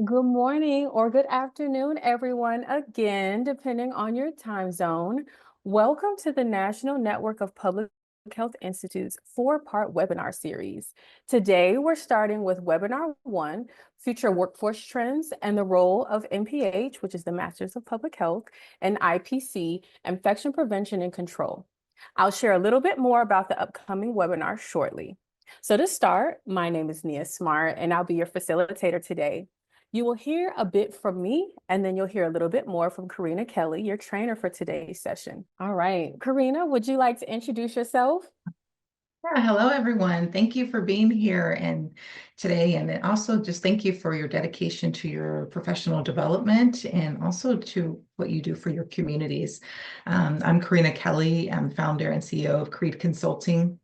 Good morning or good afternoon, everyone, again, depending on your time zone. Welcome to the National Network of Public Health Institutes four-part webinar series. Today, we're starting with webinar 1, Future Workforce Trends and the Role of MPH, which is the Masters of Public Health, and IPC, Infection Prevention and Control. I'll share a little bit more about the upcoming webinar shortly. So to start, my name is Nia Smart, and I'll be your facilitator today. You will hear a bit from me, and then you'll hear a little bit more from Karina Kelly, your trainer for today's session. All right, Karina, would you like to introduce yourself? Yeah, hello everyone. Thank you for being here and today, and then also just thank you for your dedication to your professional development and also to what you do for your communities. I'm Karina Kelly. I'm founder and CEO of Creed Consulting.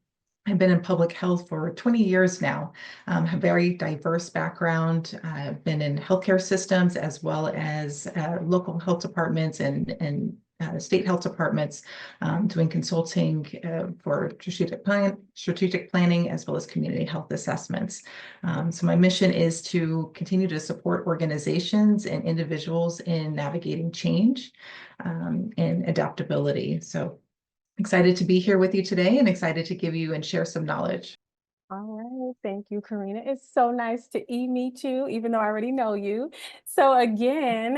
I've been in public health for 20 years now. Have very diverse background. I've been in healthcare systems as well as local health departments and state health departments, doing consulting for strategic planning as well as community health assessments. So my mission is to continue to support organizations and individuals in navigating change and adaptability. So excited to be here with you today and excited to give you and share some knowledge. All right, thank you, Karina. It's so nice to meet you, even though I already know you. So again,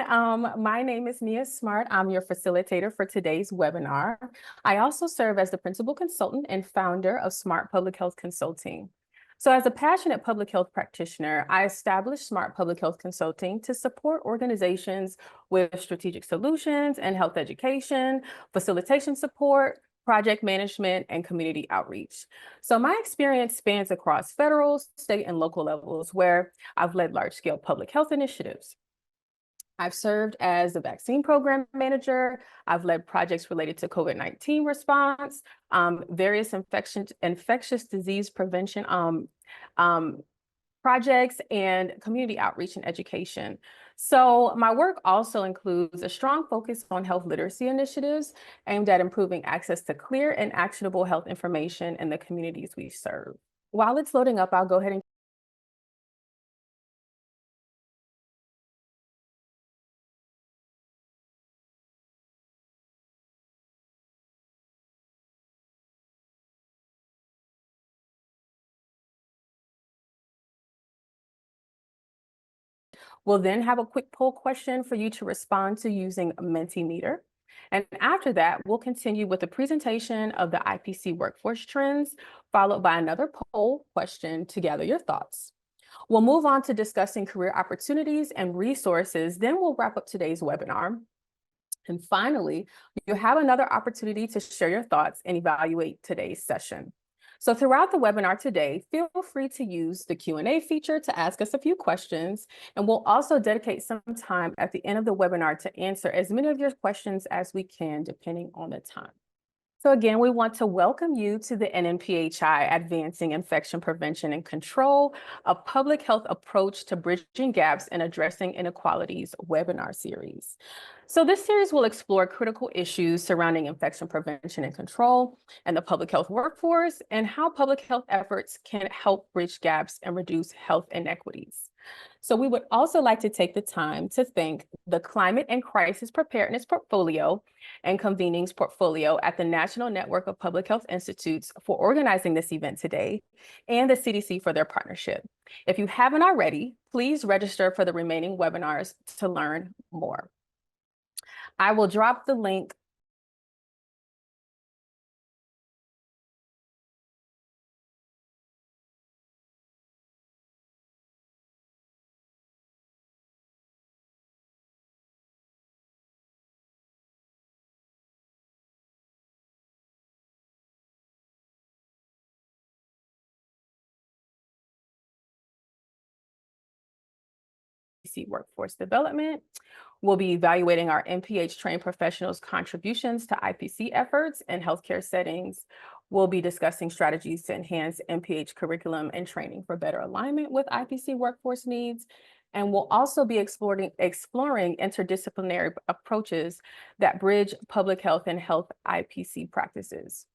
my name is Nia Smart. I'm your facilitator for today's webinar. I also serve as the principal consultant and founder of Smart Public Health Consulting. So as a passionate public health practitioner, I established Smart Public Health Consulting to support organizations with strategic solutions and health education, facilitation support, project management, and community outreach. So my experience spans across federal, state, and local levels where I've led large-scale public health initiatives. I've served as a vaccine program manager. I've led projects related to COVID-19 response, various infectious disease prevention projects, and community outreach and education. So my work also includes a strong focus on health literacy initiatives aimed at improving access to clear and actionable health information in the communities we serve. While it's loading up, I'll go ahead and we'll then have a quick poll question for you to respond to using Mentimeter. And after that, we'll continue with the presentation of the IPC workforce trends, followed by another poll question to gather your thoughts. We'll move on to discussing career opportunities and resources. Then we'll wrap up today's webinar. And finally, you'll have another opportunity to share your thoughts and evaluate today's session. So throughout the webinar today, feel free to use the Q&A feature to ask us a few questions, and we'll also dedicate some time at the end of the webinar to answer as many of your questions as we can, depending on the time. So again, we want to welcome you to the NNPHI Advancing Infection Prevention and Control, a public health approach to bridging gaps and addressing inequalities webinar series. So this series will explore critical issues surrounding infection prevention and control and the public health workforce and how public health efforts can help bridge gaps and reduce health inequities. So we would also like to take the time to thank the Climate and Crisis Preparedness Portfolio and Convenings Portfolio at the National Network of Public Health Institutes for organizing this event today, and the CDC for their partnership. If you haven't already, please register for the remaining webinars to learn more. I will drop the link workforce development. We'll be evaluating our MPH trained professionals' contributions to IPC efforts in healthcare settings. We'll be discussing strategies to enhance MPH curriculum and training for better alignment with IPC workforce needs. And we'll also be exploring interdisciplinary approaches that bridge public health and health IPC practices.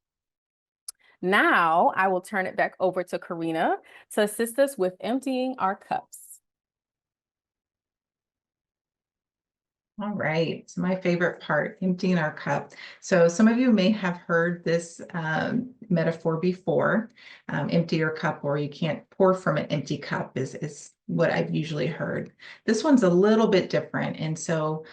Now, I will turn it back over to Karina to assist us with emptying our cups. All right, so my favorite part, emptying our cup. So some of you may have heard this metaphor before. Empty your cup, or you can't pour from an empty cup is what I've usually heard. This one's a little bit different. And so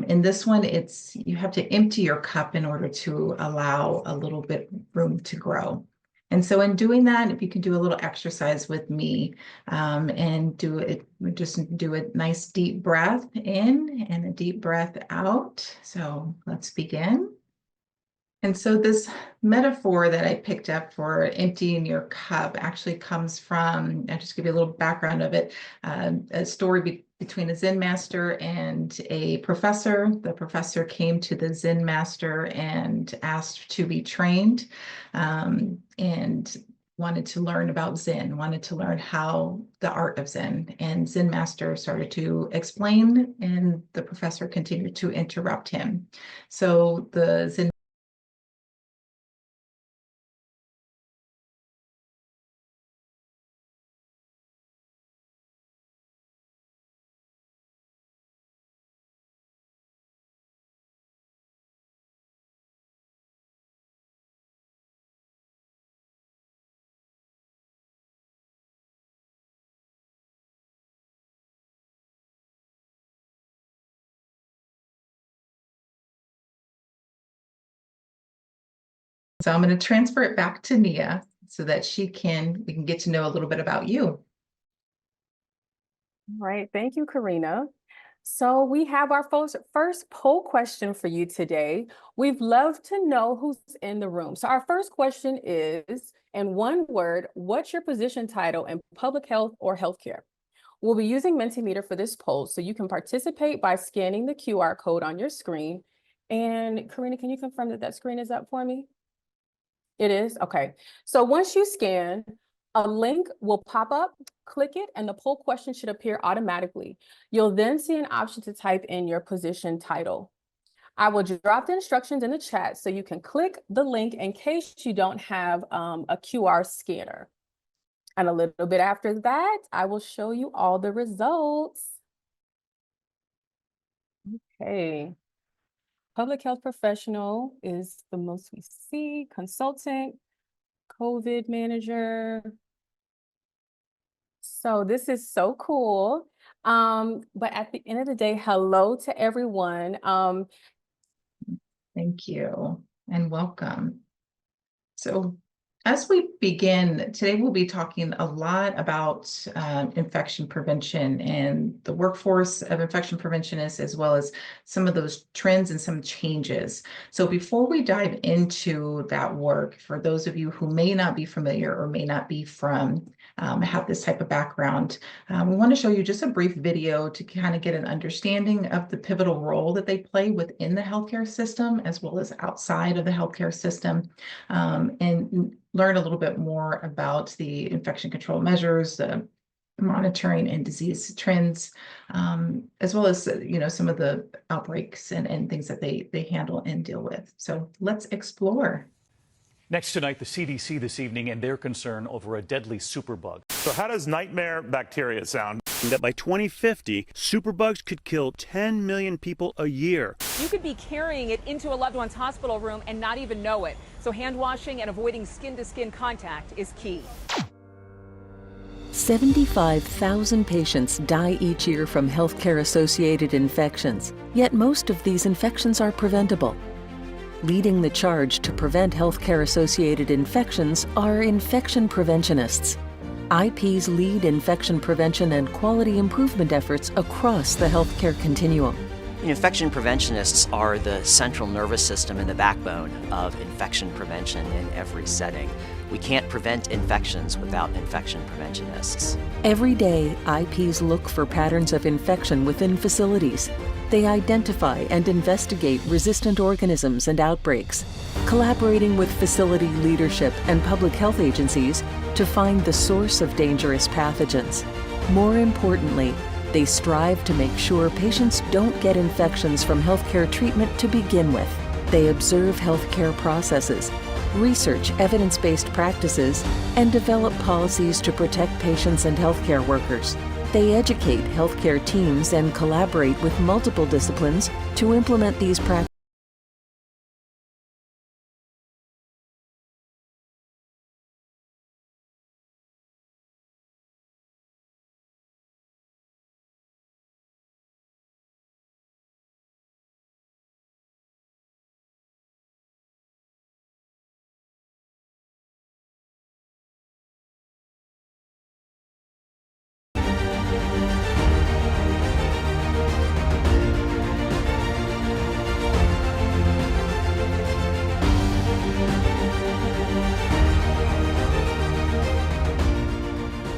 in this one, it's you have to empty your cup in order to allow a little bit room to grow. And so in doing that, if you can do a little exercise with me, and just do a nice deep breath in and a deep breath out. So let's begin. And so this metaphor that I picked up for emptying your cup actually comes from, I'll just give you a little background of it, a story between a Zen master and a professor. The professor came to the Zen master and asked to be trained, and wanted to learn about Zen, wanted to learn how the art of Zen. And Zen master started to explain, and the professor continued to interrupt him. So the Zen So I'm going to transfer it back to Nia so that we can get to know a little bit about you. All right, thank you, Karina. So we have our first poll question for you today. We'd love to know who's in the room. So our first question is, in one word, what's your position title in public health or healthcare? We'll be using Mentimeter for this poll, so you can participate by scanning the QR code on your screen. And Karina, can you confirm that that screen is up for me? It is? Okay. So once you scan, a link will pop up, click it, and the poll question should appear automatically. You'll then see an option to type in your position title. I will drop the instructions in the chat so you can click the link in case you don't have a QR scanner. And a little bit after that, I will show you all the results. Okay. Public health professional is the most we see. Consultant, COVID manager. So this is so cool. But at the end of the day, hello to everyone. Thank you and welcome. So as we begin, today we'll be talking a lot about infection prevention and the workforce of infection preventionists, as well as some of those trends and some changes. So before we dive into that work, for those of you who may not be familiar or may not be have this type of background, we want to show you just a brief video to kind of get an understanding of the pivotal role that they play within the healthcare system, as well as outside of the healthcare system, and learn a little bit more about the infection control measures, the monitoring and disease trends, as well as some of the outbreaks and things that they handle and deal with. So let's explore. Next tonight, the CDC this evening and their concern over a deadly superbug. So how does nightmare bacteria sound? That by 2050, superbugs could kill 10 million people a year. You could be carrying it into a loved one's hospital room and not even know it. So hand washing and avoiding skin-to-skin contact is key. 75,000 patients die each year from healthcare-associated infections, yet most of these infections are preventable. Leading the charge to prevent healthcare-associated infections are infection preventionists. IPs lead infection prevention and quality improvement efforts across the healthcare continuum. Infection preventionists are the central nervous system and the backbone of infection prevention in every setting. We can't prevent infections without infection preventionists. Every day, IPs look for patterns of infection within facilities. They identify and investigate resistant organisms and outbreaks, collaborating with facility leadership and public health agencies to find the source of dangerous pathogens. More importantly, they strive to make sure patients don't get infections from healthcare treatment to begin with. They observe healthcare processes, research evidence-based practices, and develop policies to protect patients and healthcare workers. They educate healthcare teams and collaborate with multiple disciplines to implement these practices.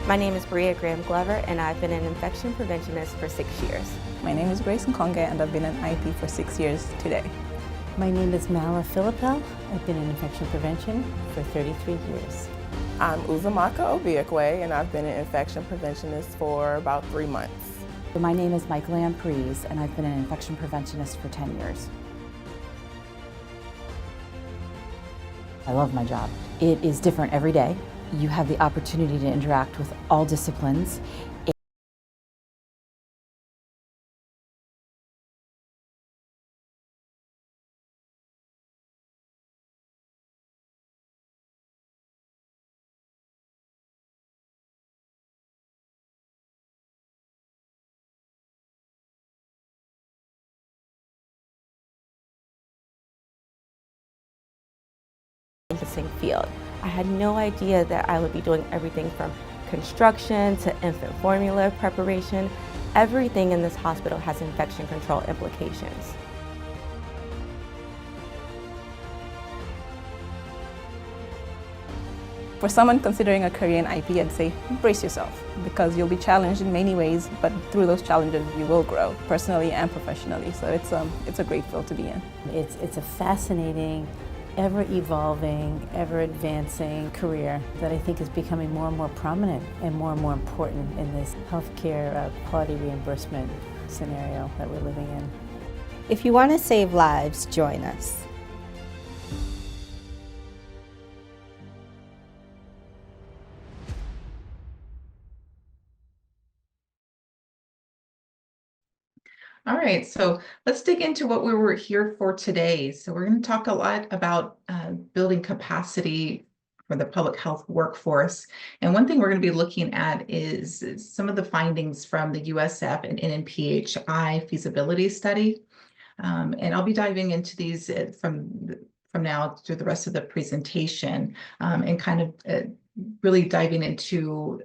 My name is Bria Graham Glover, and I've been an infection preventionist for 6 years. My name is Grace Nkonge, and I've been an IP for 6 years today. My name is Mala Philippel. I've been in infection prevention for 33 years. I'm Uzumaka Obiekwe, and I've been an infection preventionist for about 3 months. My name is Michael Ann Prees, and I've been an infection preventionist for 10 years. I love my job. It is different every day. You have the opportunity to interact with all disciplines. Field. I had no idea that I would be doing everything from construction to infant formula preparation. Everything in this hospital has infection control implications. For someone considering a career in IP, I'd say brace yourself, because you'll be challenged in many ways, but through those challenges you will grow personally and professionally. So it's a great field to be in. It's a fascinating, ever-evolving, ever-advancing career that I think is becoming more and more prominent and more important in this healthcare quality reimbursement scenario that we're living in. If you want to save lives, join us. All right, so let's dig into what we were here for today. So we're going to talk a lot about building capacity for the public health workforce. And one thing we're going to be looking at is some of the findings from the USF and MPH feasibility study. And I'll be diving into these from now through the rest of the presentation, and kind of really diving into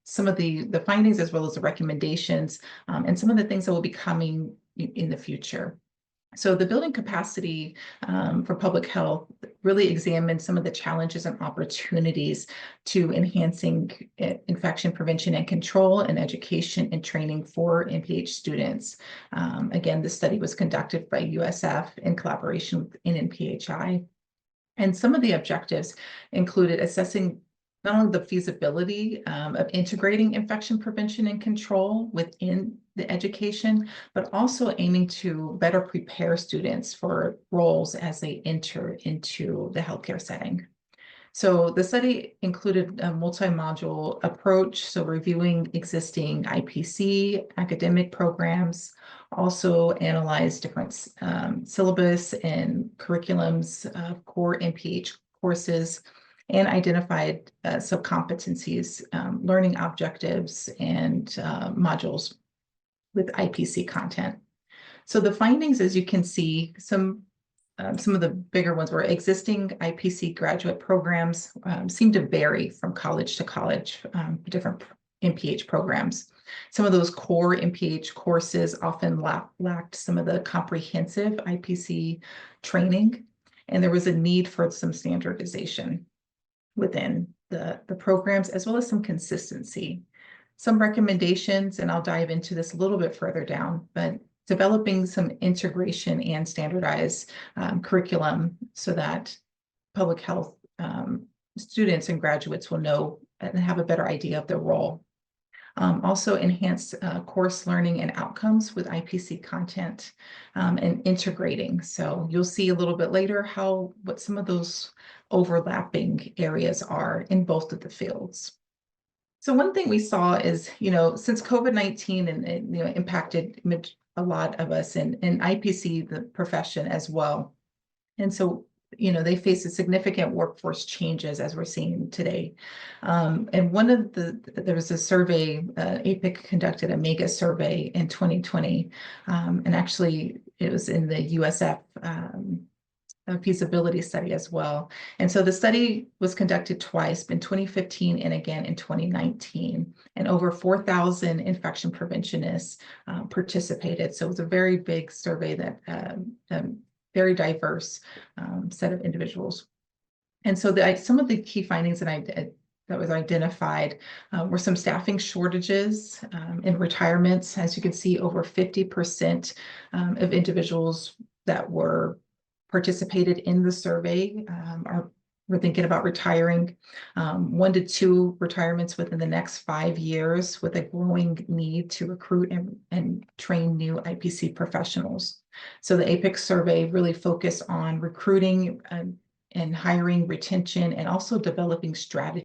some of the findings as well as the recommendations, and some of the things that will be coming in the future. So the building capacity for public health really examined some of the challenges and opportunities to enhancing infection prevention and control and education and training for MPH students. Again, this study was conducted by USF in collaboration with MPH. And some of the objectives included assessing not only the feasibility of integrating infection prevention and control within the education, but also aiming to better prepare students for roles as they enter into the healthcare setting. So the study included a multi-module approach, so reviewing existing IPC academic programs, also analyzed different syllabus and curriculums of core MPH courses, and identified sub-competencies, learning objectives, and modules with IPC content. So the findings, as you can see, some of the bigger ones were existing IPC graduate programs seem to vary from college to college, different MPH programs. Some of those core MPH courses often lacked some of the comprehensive IPC training, and there was a need for some standardization within the programs, as well as some consistency. Some recommendations, and I'll dive into this a little bit further down, but developing some integration and standardized curriculum so that public health students and graduates will know and have a better idea of their role. Also enhanced course learning and outcomes with IPC content, and integrating. So you'll see a little bit later what some of those overlapping areas are in both of the fields. So one thing we saw is, since COVID-19 and impacted a lot of us in IPC, the profession as well. And so, they face a significant workforce changes as we're seeing today. And there was a survey, APIC conducted a mega survey in 2020. And actually it was in the USF a feasibility study as well. And so the study was conducted twice, in 2015 and again in 2019. And over 4,000 infection preventionists participated. So it was a very big survey that very diverse set of individuals. And so some of the key findings that was identified were some staffing shortages in retirements. As you can see, over 50% of individuals that were participated in the survey we're thinking about retiring, 1 to 2 retirements within the next 5 years, with a growing need to recruit and train new IPC professionals. So the APIC survey really focused on recruiting and hiring, retention, and also developing strategies.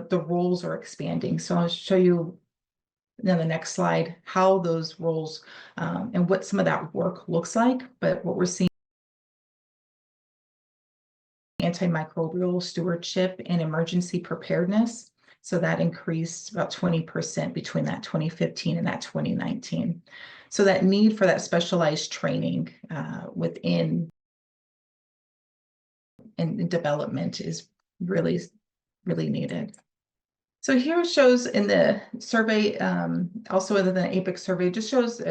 The roles are expanding. So I'll show you in the next slide how those roles and what some of that work looks like. But what we're seeing, antimicrobial stewardship and emergency preparedness. So that increased about 20% between that 2015 and that 2019. So that need for that specialized training within and development is really, really needed. So here it shows in the survey, also in the APIC survey, just shows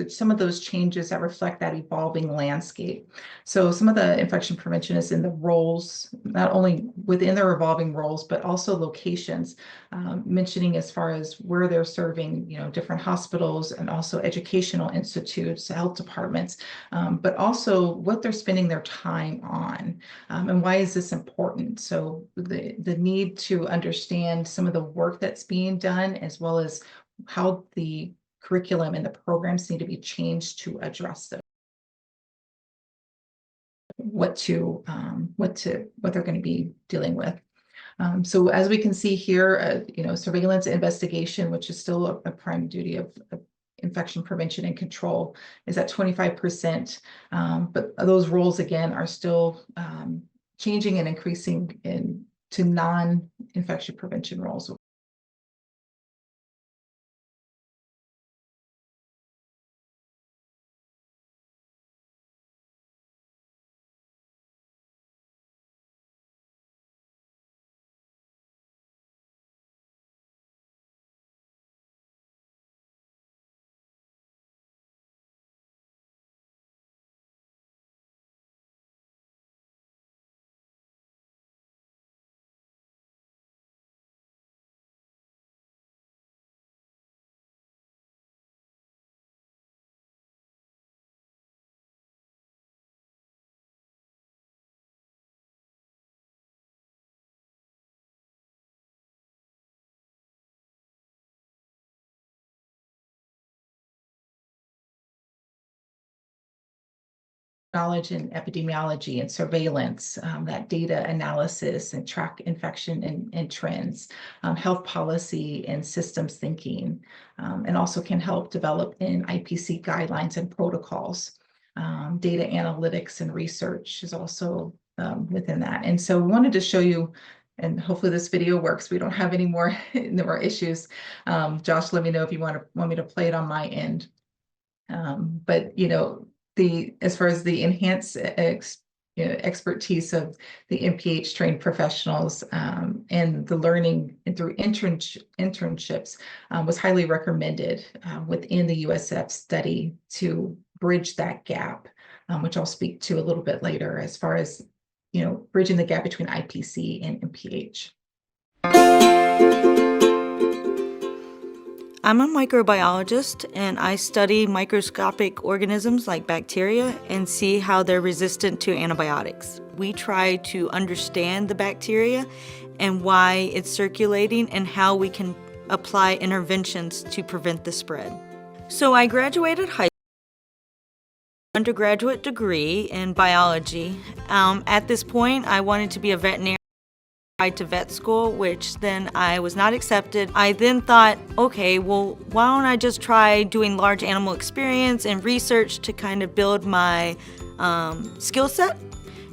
some of those changes that reflect that evolving landscape. So some of the infection preventionists in the roles, not only within their evolving roles, but also locations, mentioning as far as where they're serving, different hospitals and also educational institutes, health departments, but also what they're spending their time on. And why is this important? So the need to understand some of the work that's being done, as well as how the curriculum and the programs need to be changed to address them. What they're going to be dealing with. So as we can see here, surveillance investigation, which is still a prime duty of infection prevention and control, is at 25%. But those roles again are still changing and increasing to non-infection prevention roles. knowledge in epidemiology and surveillance, that data analysis and track infection and trends, health policy and systems thinking, and also can help develop in IPC guidelines and protocols. Data analytics and research is also within that. And so we wanted to show you, and hopefully this video works. We don't have any more issues. Josh, let me know if you want me to play it on my end. But as far as the enhanced expertise of the MPH trained professionals and the learning through internships was highly recommended within the USF study to bridge that gap, which I'll speak to a little bit later as far as bridging the gap between IPC and MPH. I'm a microbiologist and I study microscopic organisms like bacteria and see how they're resistant to antibiotics. We try to understand the bacteria and why it's circulating and how we can apply interventions to prevent the spread. So I graduated high school, undergraduate degree in biology. At this point, I wanted to be a veterinarian. To vet school, which then I was not accepted. I then thought, okay, well, why don't I just try doing large animal experience and research to kind of build my skill set?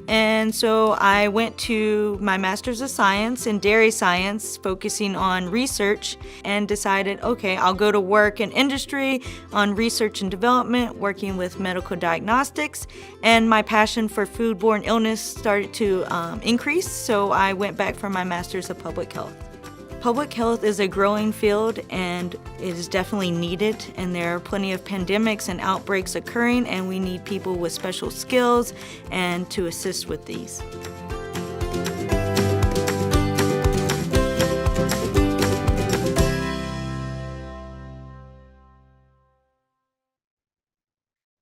And so I went to my Master's of Science in Dairy Science, focusing on research, and decided, okay, I'll go to work in industry on research and development, working with medical diagnostics, and my passion for foodborne illness started to increase, so I went back for my Master's of Public Health. Public health is a growing field and it is definitely needed, and there are plenty of pandemics and outbreaks occurring, and we need people with special skills and to assist with these.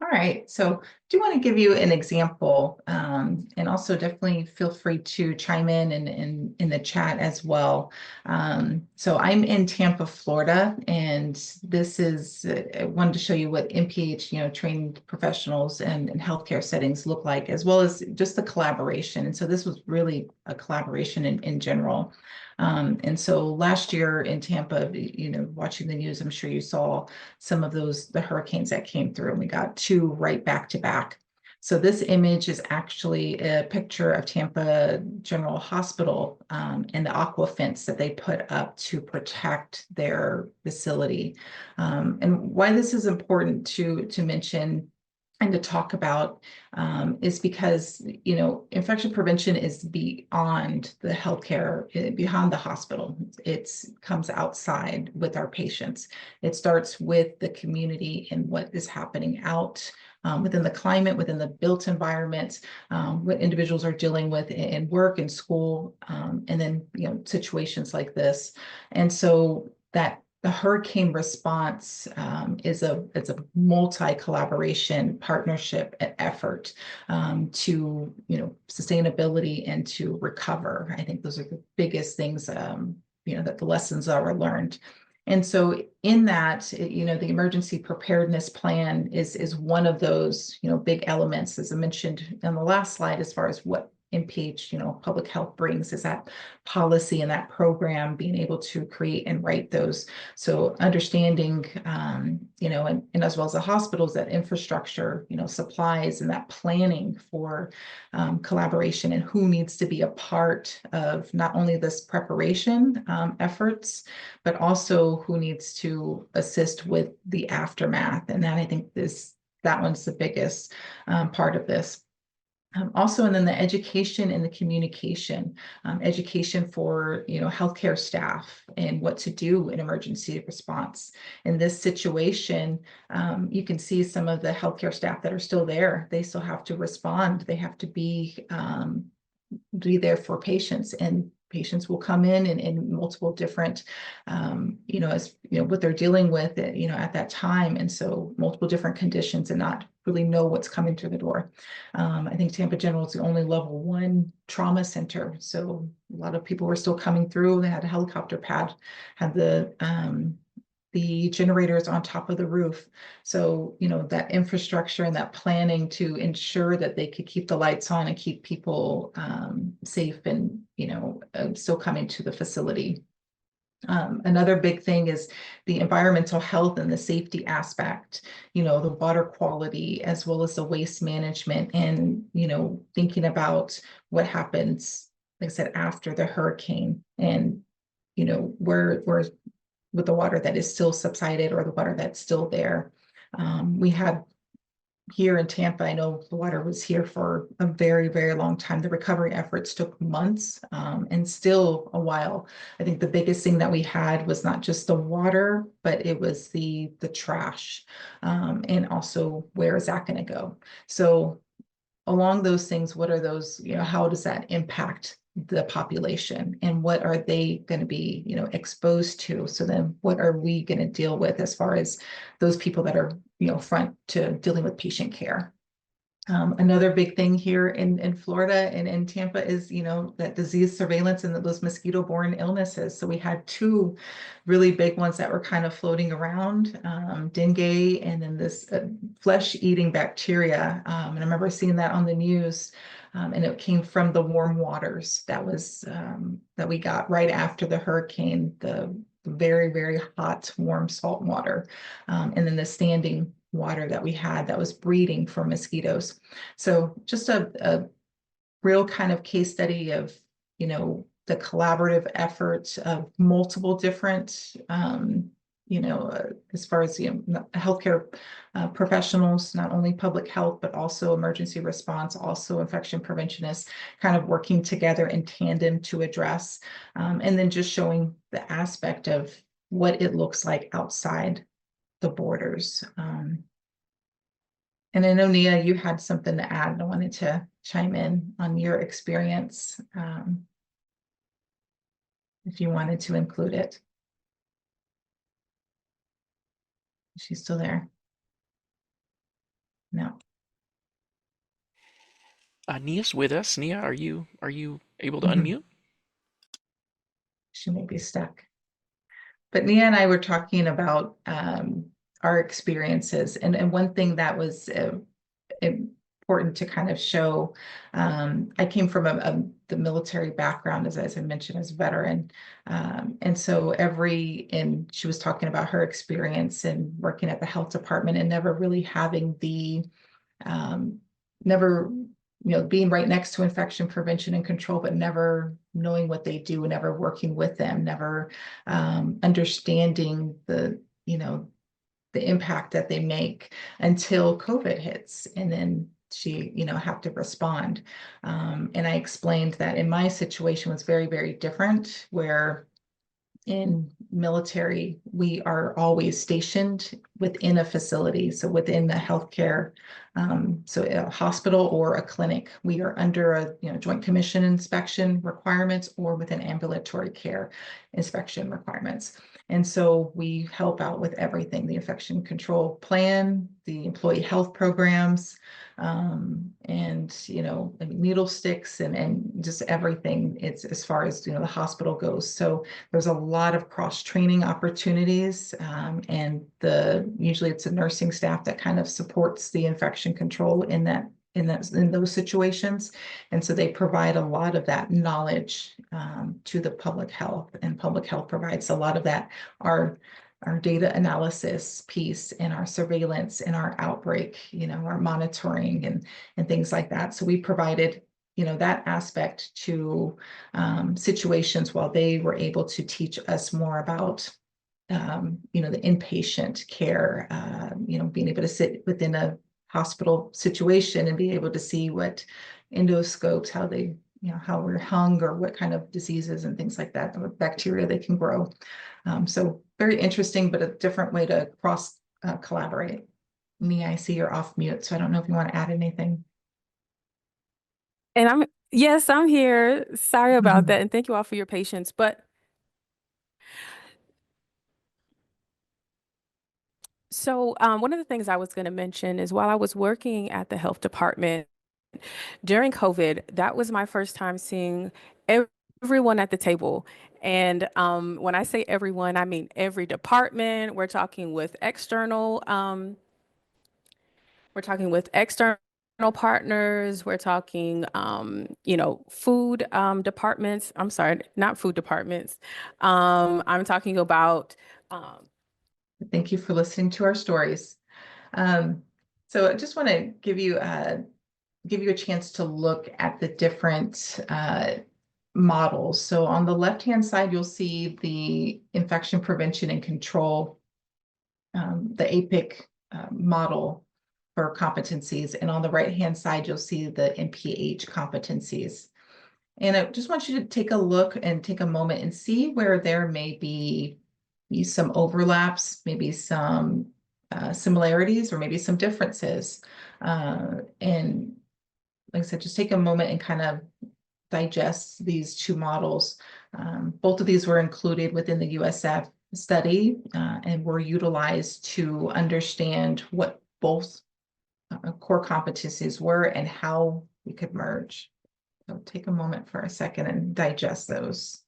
All right, so I do want to give you an example, and also definitely feel free to chime in the chat as well. So I'm in Tampa, Florida, and this is, I wanted to show you what MPH, trained professionals and healthcare settings look like, as well as just the collaboration. And so this was really a collaboration in general. And so last year in Tampa, watching the news, I'm sure you saw some of the hurricanes that came through, and we got two right back to back. So this image is actually a picture of Tampa General Hospital and the aqua fence that they put up to protect their facility. And why this is important to mention and to talk about is because, infection prevention is beyond the healthcare, beyond the hospital. It comes outside with our patients. It starts with the community and what is happening out within the climate, within the built environments, what individuals are dealing with in work and school, and then, situations like this. And so that the hurricane response it's a multi-collaboration partnership effort to sustainability and to recover. I think those are the biggest things that the lessons are learned. And so in that, the emergency preparedness plan is one of those big elements, as I mentioned on the last slide, as far as what MPH, public health brings, is that policy and that program, being able to create and write those. So understanding, and as well as the hospitals, that infrastructure, supplies, and that planning for collaboration, and who needs to be a part of not only this preparation efforts, but also who needs to assist with the aftermath. And that, I think, that one's the biggest part of this. Also, and then the education and the communication, education for healthcare staff and what to do in emergency response. In this situation, you can see some of the healthcare staff that are still there. They still have to respond. They have to be there for patients, and patients will come in multiple different, as what they're dealing with, at that time. And so multiple different conditions, and not really know what's coming through the door. I think Tampa General is the only level 1 trauma center. So a lot of people were still coming through. They had a helicopter pad, had the the generators on top of the roof. So, that infrastructure and that planning to ensure that they could keep the lights on and keep people safe and, still coming to the facility. Another big thing is the environmental health and the safety aspect, the water quality as well as the waste management and, thinking about what happens, like I said, after the hurricane and, where with the water that is still subsided or the water that's still there. We had here in Tampa, I know the water was here for a very, very long time. The recovery efforts took months and still a while. I think the biggest thing that we had was not just the water, but it was the trash and also where is that going to go? So along those things, what are those, how does that impact the population and what are they going to be, exposed to? So then what are we going to deal with as far as those people that are, front to dealing with patient care? Another big thing here in Florida and in Tampa is, that disease surveillance and those mosquito-borne illnesses. So we had two really big ones that were kind of floating around, dengue and then this flesh-eating bacteria. And I remember seeing that on the news. And it came from the warm waters that was that we got right after the hurricane, the very, very hot, warm salt water, and then the standing water that we had that was breeding for mosquitoes. So just a real kind of case study of, the collaborative efforts of multiple different, as far as healthcare professionals, not only public health, but also emergency response, also infection preventionists, kind of working together in tandem to address, and then just showing the aspect of what it looks like outside the borders. And I know, Nia, you had something to add. I wanted to chime in on your experience, if you wanted to include it. Is she still there? No. Nia's with us. Nia, are you able to Mhm. unmute? She may be stuck. But Nia and I were talking about our experiences, and one thing that was important to kind of show. I came from the military background, as I mentioned, as a veteran, and so and she was talking about her experience in working at the health department and never really having the never being right next to infection prevention and control, but never knowing what they do, never working with them, never understanding the impact that they make until COVID hits. And then she, have to respond. And I explained that in my situation was very, very different, where in military, we are always stationed within a facility. So within the healthcare, so a hospital or a clinic, we are under a Joint Commission inspection requirements or within ambulatory care inspection requirements. And so we help out with everything, the infection control plan, the employee health programs, and needle sticks and just everything. It's as far as the hospital goes. So there's a lot of cross training opportunities, and usually it's a nursing staff that kind of supports the infection control in those situations. And so they provide a lot of that knowledge to the public health, and public health provides a lot of that, our data analysis piece and our surveillance and our outbreak, our monitoring and things like that. So we provided that aspect to situations while they were able to teach us more about the inpatient care, being able to sit within a hospital situation and be able to see what endoscopes, how they, how we're hung or what kind of diseases and things like that, or bacteria they can grow. So very interesting, but a different way to cross collaborate. Mia, I see you're off mute, so I don't know if you want to add anything. And yes, I'm here. Sorry about that. And thank you all for your patience. But so one of the things I was going to mention is while I was working at the health department during COVID, that was my first time seeing everyone at the table. And when I say everyone, I mean every department. We're talking with external partners. We're talking, food departments. I'm sorry, not food departments. I'm talking about Thank you for listening to our stories. So I just want to give you a chance to look at the different models. So on the left-hand side, you'll see the infection prevention and control, the APIC model for competencies. And on the right-hand side, you'll see the MPH competencies. And I just want you to take a look and take a moment and see where there may be some overlaps, maybe some similarities, or maybe some differences. And like I said, just take a moment and kind of digest these two models. Both of these were included within the USF study and were utilized to understand what both core competencies were and how we could merge. So take a moment for a second and digest those.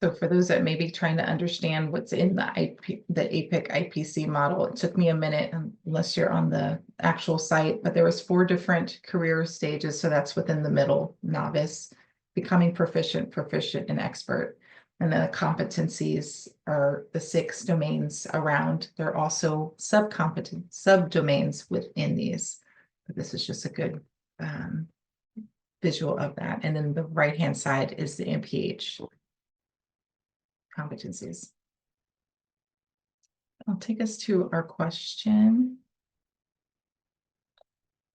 So for those that may be trying to understand what's in the APIC IPC model, it took me a minute, unless you're on the actual site, but there was 4 different career stages. So that's within the middle: novice, becoming proficient, proficient, and expert. And then the competencies are the 6 domains around. There are also subdomains within these. But this is just a good visual of that. And then the right-hand side is the MPH competencies. I'll take us to our question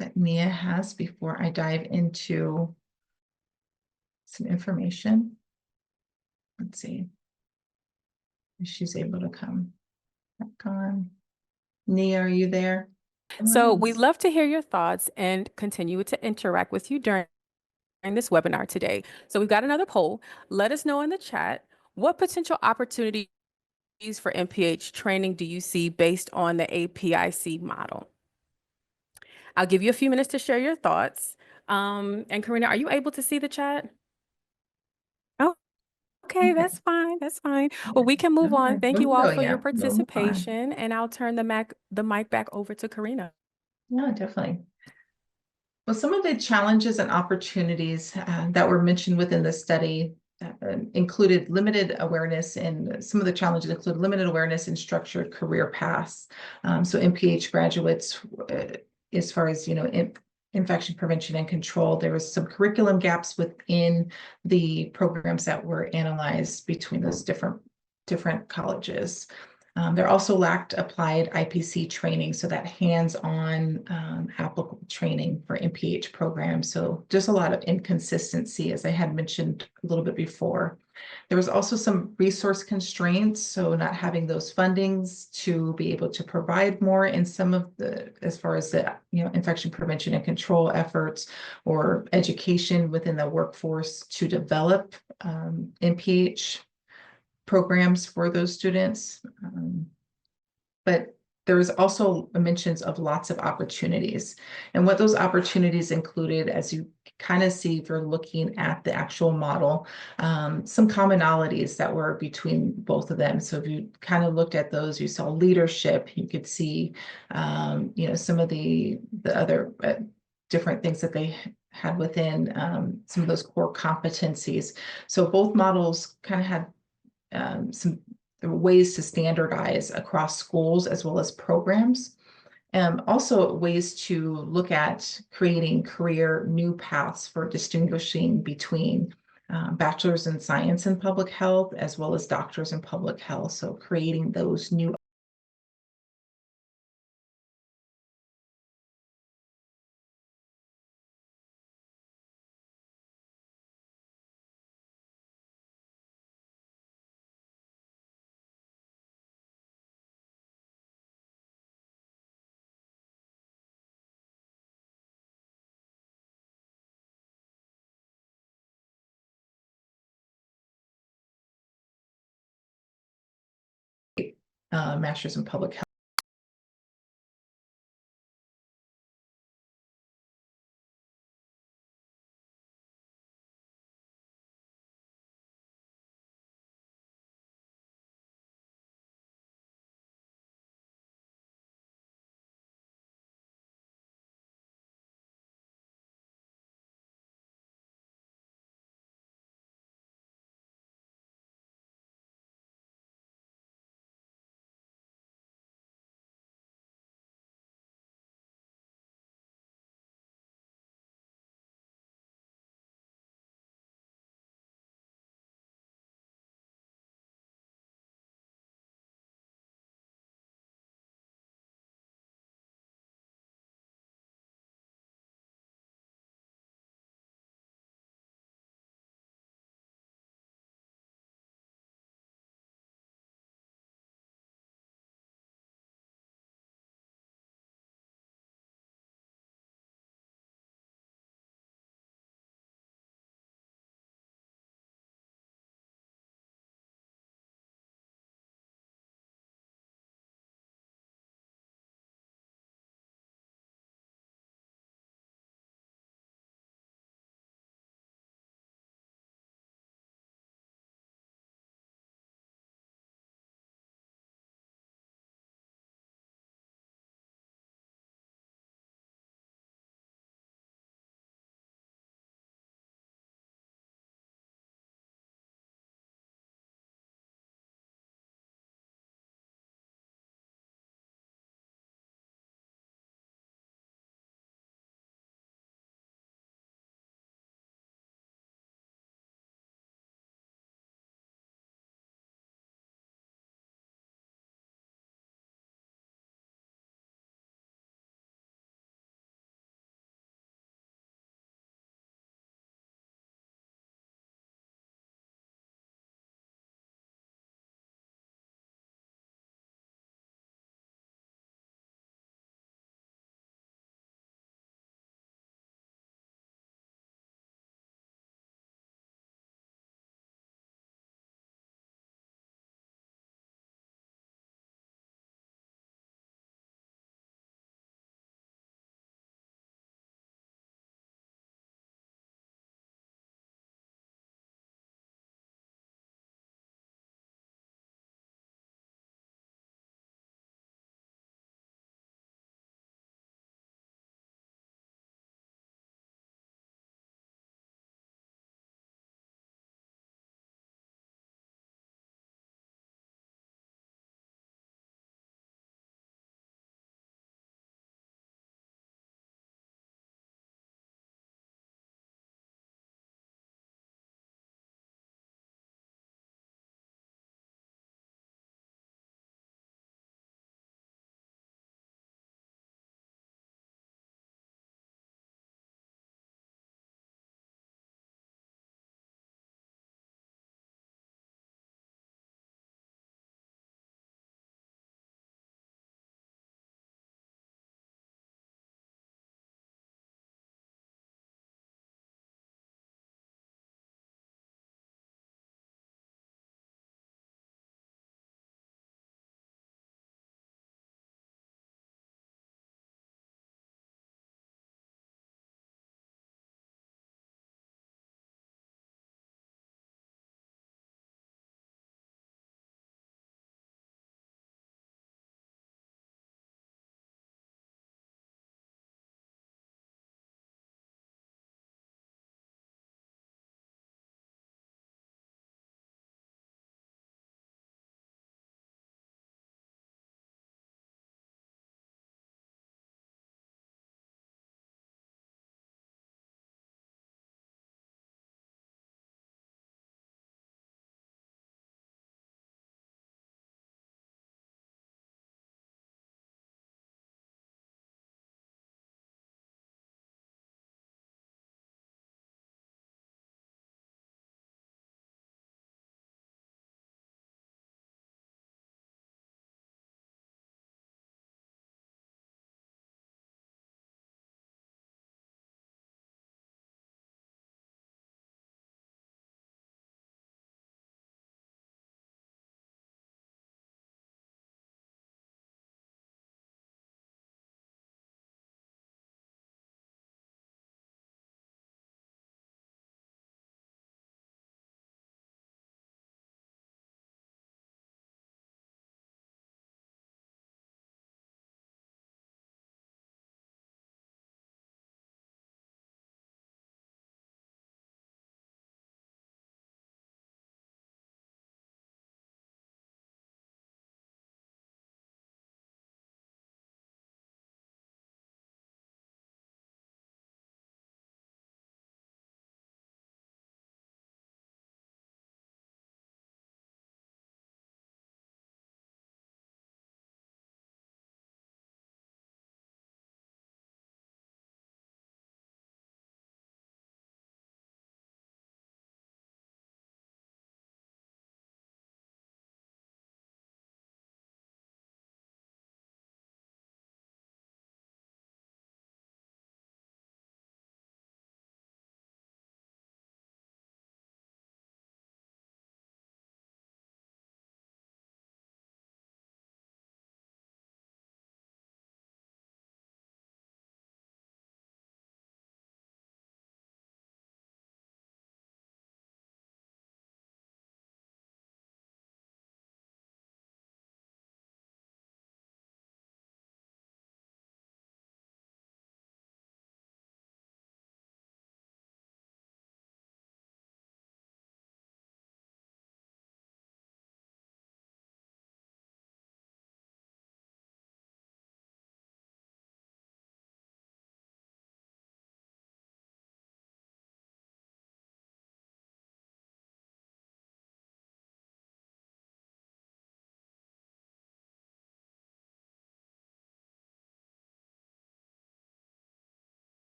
that Nia has before I dive into some information. Let's see if she's able to come back on. Nia, are you there? So we'd love to hear your thoughts and continue to interact with you during this webinar today. So we've got another poll. Let us know in the chat, what potential opportunities for MPH training do you see based on the APIC model? I'll give you a few minutes to share your thoughts. And Karina, are you able to see the chat? Oh, okay, that's fine. That's fine. Well, we can move on. Thank you all for your participation, and I'll turn the mic back over to Karina. Yeah, definitely. Well, some of the challenges and opportunities that were mentioned within the study included limited awareness, and some of the challenges include limited awareness in structured career paths. So MPH graduates, as far as, infection prevention and control, there was some curriculum gaps within the programs that were analyzed between those different colleges. There also lacked applied IPC training, so that hands-on applicable training for MPH programs. So just a lot of inconsistency, as I had mentioned a little bit before. There was also some resource constraints, so not having those fundings to be able to provide more in some of the, as far as the infection prevention and control efforts, or education within the workforce to develop MPH programs for those students. But there's also mentions of lots of opportunities, and what those opportunities included, as you kind of see if you're looking at the actual model, some commonalities that were between both of them. So if you kind of looked at those, you saw leadership, you could see some of the other different things that they had within some of those core competencies. So both models kind of had some ways to standardize across schools as well as programs. Also ways to look at creating career new paths for distinguishing between bachelor's in science and public health as well as doctors in public health. So creating those new master's in public health.